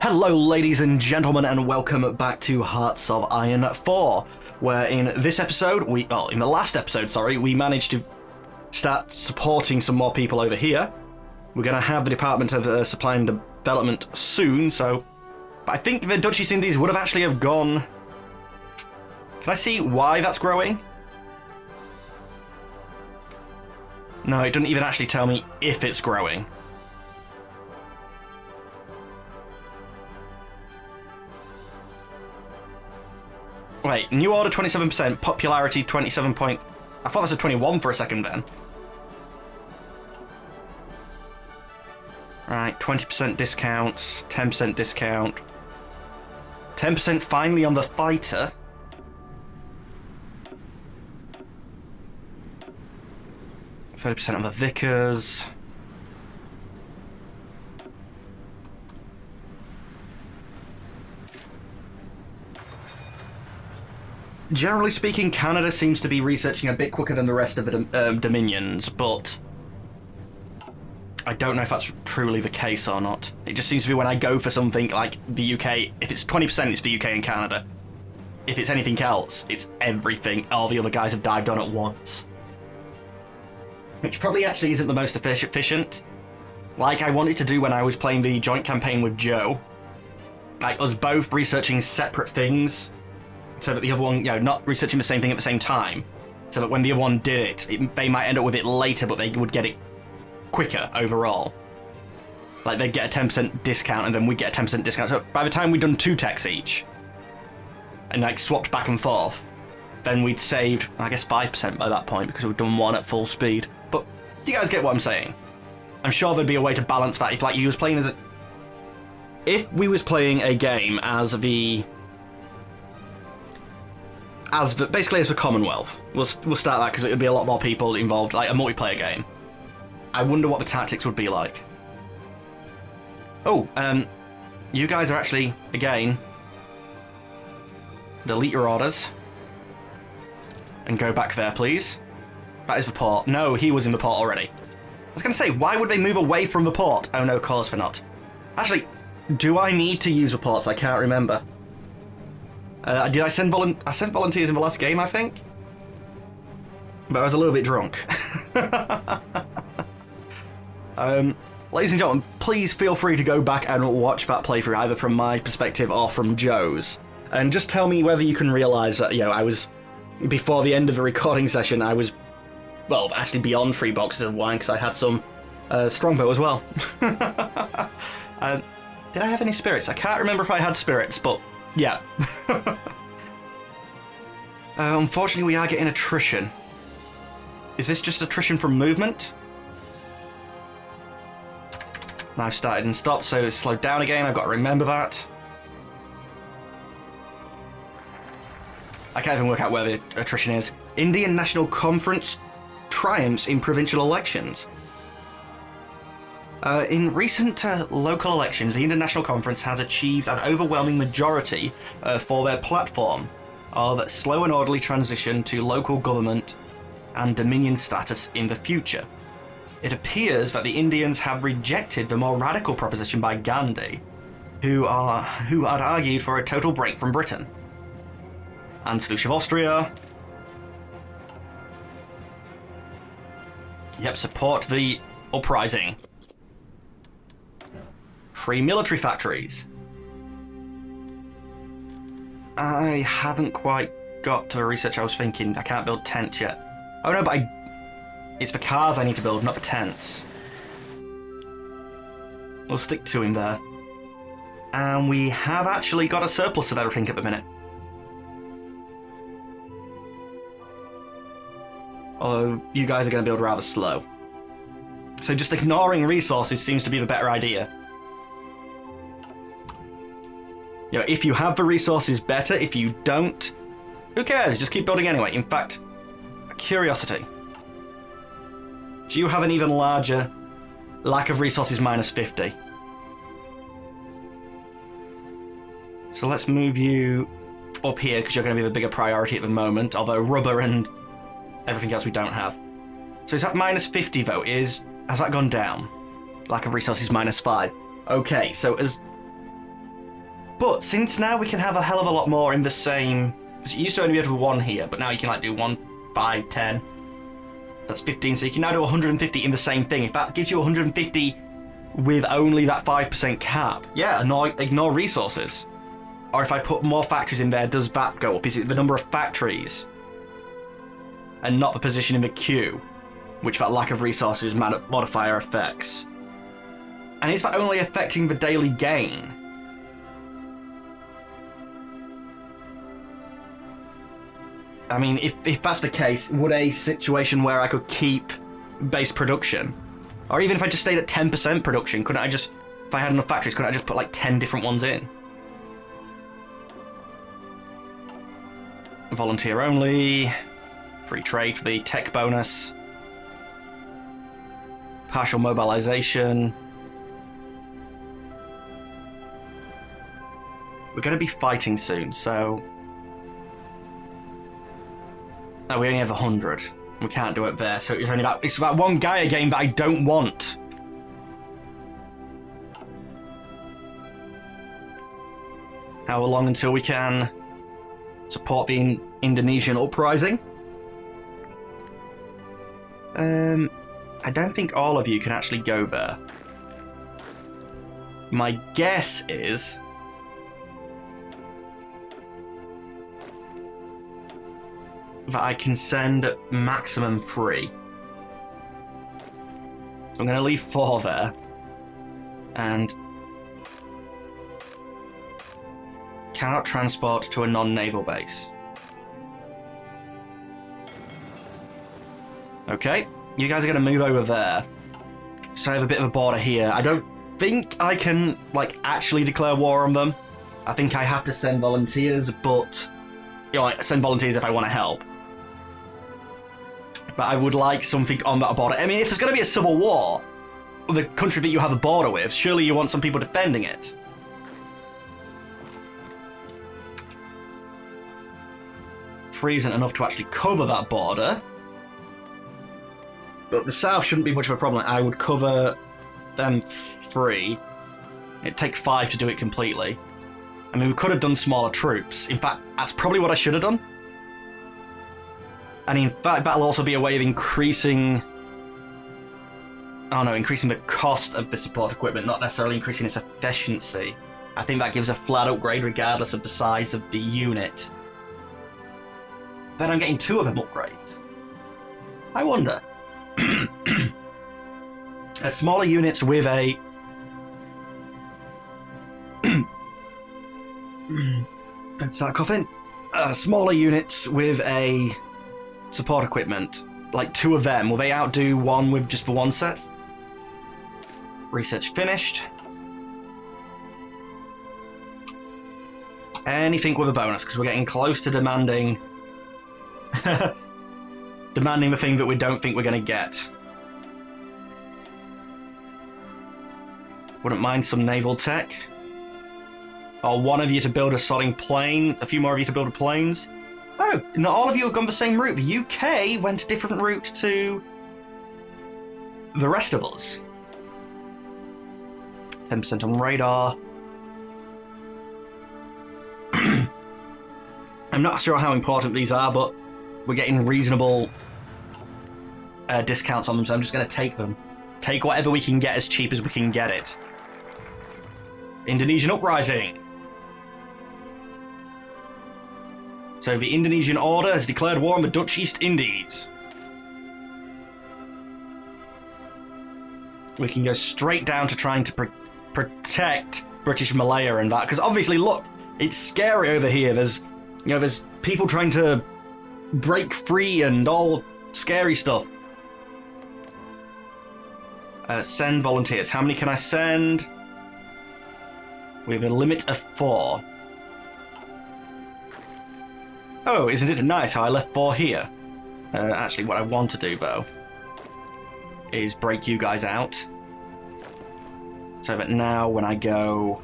Hello ladies and gentlemen, and welcome back to Hearts of Iron 4, where in this episode, in the last episode, we managed to start supporting some more people over here. We're going to have the Department of Supply and Development soon, but I think the Duchies Indies would have actually have gone... Can I see why that's growing? No, it doesn't even actually tell me if it's growing. Wait, new order 27%, popularity 27 point... I thought that was a 21 for a second then. Right, 20% discounts, 10% discount. 10% finally on the fighter. %30 on the Vickers. Generally speaking, Canada seems to be researching a bit quicker than the rest of the Dominions, but I don't know if that's truly the case or not. It just seems to be when I go for something like the UK, if it's 20%, it's the UK and Canada. If it's anything else, it's everything all the other guys have dived on at once. Which probably actually isn't the most efficient. Like I wanted to do when I was playing the joint campaign with Joe. Like us both researching separate things, so that the other one, not researching the same thing at the same time. So that when the other one did it, they might end up with it later, but they would get it quicker overall. Like they'd get a 10% discount and then we'd get a 10% discount. So by the time we'd done 2 techs each, and like swapped back and forth, then we'd saved, I guess, 5% by that point because we'd done 1 at full speed. But you guys get what I'm saying. I'm sure there'd be a way to balance that if like you was playing as a... If we was playing a game as the basically as the Commonwealth. We'll start that because it would be a lot more people involved, like a multiplayer game. I wonder what the tactics would be like. Oh, you guys are actually, again, delete your orders. And go back there, please. That is the port. No, he was in the port already. I was going to say, why would they move away from the port? Oh no, of course they're not. Actually, do I need to use the ports? I can't remember. Did I send volunteers in the last game, I think? But I was a little bit drunk. Ladies and gentlemen, please feel free to go back and watch that playthrough, either from my perspective or from Joe's. And just tell me whether you can realise that, I was... Before the end of the recording session, I was... Well, actually beyond 3 boxes of wine, because I had some Strongbow as well. Did I have any spirits? I can't remember if I had spirits, but... Yeah. Unfortunately, we are getting attrition. Is this just attrition from movement? I've started and stopped, so it's slowed down again. I've got to remember that. I can't even work out where the attrition is. Indian National Conference triumphs in provincial elections. In recent local elections, the Indian National Conference has achieved an overwhelming majority for their platform of slow and orderly transition to local government and dominion status in the future. It appears that the Indians have rejected the more radical proposition by Gandhi, who had argued for a total break from Britain. And Slush of Austria. Yep, support the uprising. Free military factories. I haven't quite got to the research I was thinking. I can't build tents yet. Oh no, but it's the cars I need to build, not the tents. We'll stick to him there. And we have actually got a surplus of everything at the minute. Although you guys are going to build rather slow. So just ignoring resources seems to be the better idea. If you have the resources, better. If you don't, who cares? Just keep building anyway. In fact, a curiosity. Do you have an even larger lack of resources -50? So let's move you up here because you're going to be the bigger priority at the moment, although rubber and everything else we don't have. So is that -50 though? Has that gone down? Lack of resources -5. Okay, so as But since now we can have a hell of a lot more in the same... Because you used to only be able to do 1 here, but now you can like do 1, 5, 10. That's 15, so you can now do 150 in the same thing. If that gives you 150 with only that 5% cap, yeah, ignore resources. Or if I put more factories in there, does that go up? Is it the number of factories? And not the position in the queue, which that lack of resources modifier affects. And is that only affecting the daily gain? I mean, if that's the case, would a situation where I could keep base production, or even if I just stayed at 10% production, couldn't I just, if I had enough factories, couldn't I just put like 10 different ones in? Volunteer only, free trade for the tech bonus, partial mobilization. We're going to be fighting soon, so... No, we only have 100. We can't do it there, so it's about 1 Gaia game that I don't want. How long until we can support the Indonesian uprising? I don't think all of you can actually go there. My guess is... that I can send maximum 3. So I'm going to leave 4 there. And... cannot transport to a non-naval base. Okay, you guys are going to move over there. So I have a bit of a border here. I don't think I can, like, actually declare war on them. I think I have to send volunteers, but... you know, like, send volunteers if I want to help. But I would like something on that border. I mean, if there's going to be a civil war with the country that you have a border with, surely you want some people defending it. Free isn't enough to actually cover that border. But the south shouldn't be much of a problem. I would cover them 3. It'd take 5 to do it completely. I mean, we could have done smaller troops. In fact, that's probably what I should have done. And in fact, that'll also be a way of increasing... oh no, increasing the cost of the support equipment, not necessarily increasing its efficiency. I think that gives a flat upgrade regardless of the size of the unit. Then I'm getting 2 of them upgrades. I wonder. Smaller units with a... don't start coughing. Smaller units with a... support equipment, like 2 of them, will they outdo 1 with just the 1 set? Research finished. Anything with a bonus, because we're getting close to demanding... demanding the thing that we don't think we're going to get. Wouldn't mind some naval tech. Or 1 of you to build a sodding plane, a few more of you to build planes. Oh, not all of you have gone the same route. The UK went a different route to the rest of us. 10% on radar. I'm not sure how important these are, but we're getting reasonable discounts on them, so I'm just going to take them. Take whatever we can get as cheap as we can get it. Indonesian uprising. So the Indonesian Order has declared war on the Dutch East Indies. We can go straight down to trying to protect British Malaya and that, because obviously, look, it's scary over here. There's people trying to break free and all scary stuff. Send volunteers. How many can I send? We have a limit of 4. Oh, isn't it nice how I left 4 here? Actually, what I want to do, though, is break you guys out. So that now, when I go...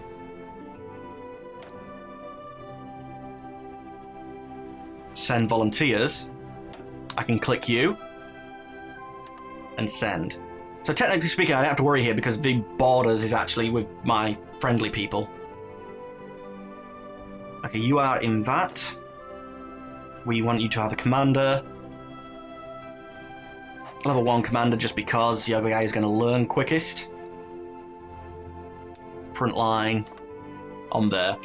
send volunteers, I can click you and send. So technically speaking, I don't have to worry here because the borders is actually with my friendly people. Okay, you are in that. We want you to have a commander. Level 1 commander just because the other guy is going to learn quickest. Front line on there.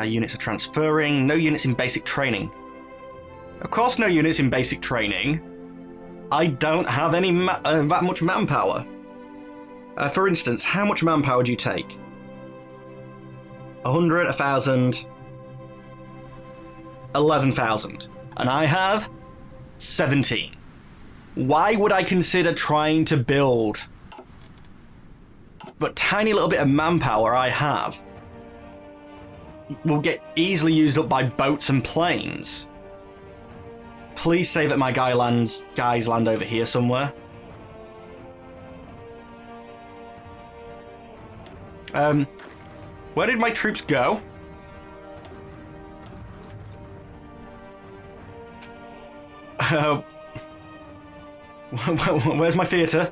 Units are transferring. No units in basic training. Of course no units in basic training. I don't have any that much manpower. For instance, how much manpower do you take? 100, 1,000, 11,000. And I have 17. Why would I consider trying to build but tiny little bit of manpower I have will get easily used up by boats and planes? Please say that my guys land over here somewhere. Where did my troops go? Where's my theatre?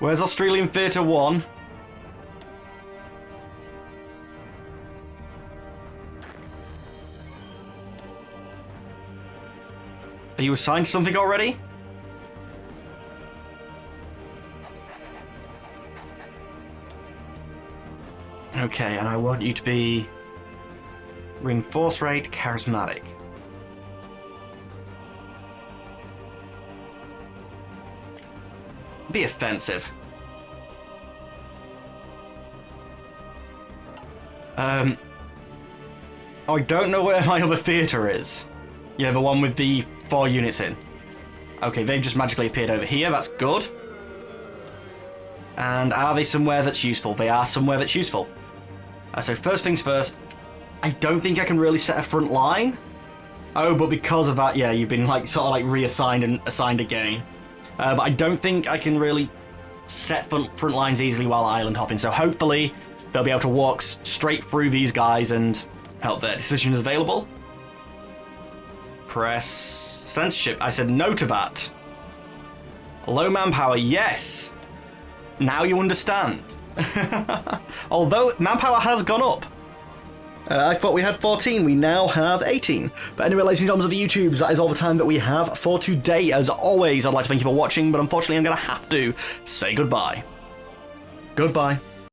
Where's Australian Theatre 1? Are you assigned something already? Okay, and I want you to be reinforce rate, charismatic. Be offensive. I don't know where my other theatre is. Yeah, the one with the 4 units in. Okay, they've just magically appeared over here. That's good. And are they somewhere that's useful? They are somewhere that's useful. So first things first, I don't think I can really set a front line. Oh, but because of that, yeah, you've been like sort of like reassigned and assigned again. But I don't think I can really set front lines easily while island hopping. So hopefully they'll be able to walk straight through these guys and help. Their decision is available. Press censorship. I said no to that. Low manpower, yes. Now you understand. Although manpower has gone up. I thought we had 14, we now have 18. But anyway, ladies and gentlemen of the YouTubes, that is all the time that we have for today. As always, I'd like to thank you for watching, but unfortunately I'm going to have to say goodbye. Goodbye.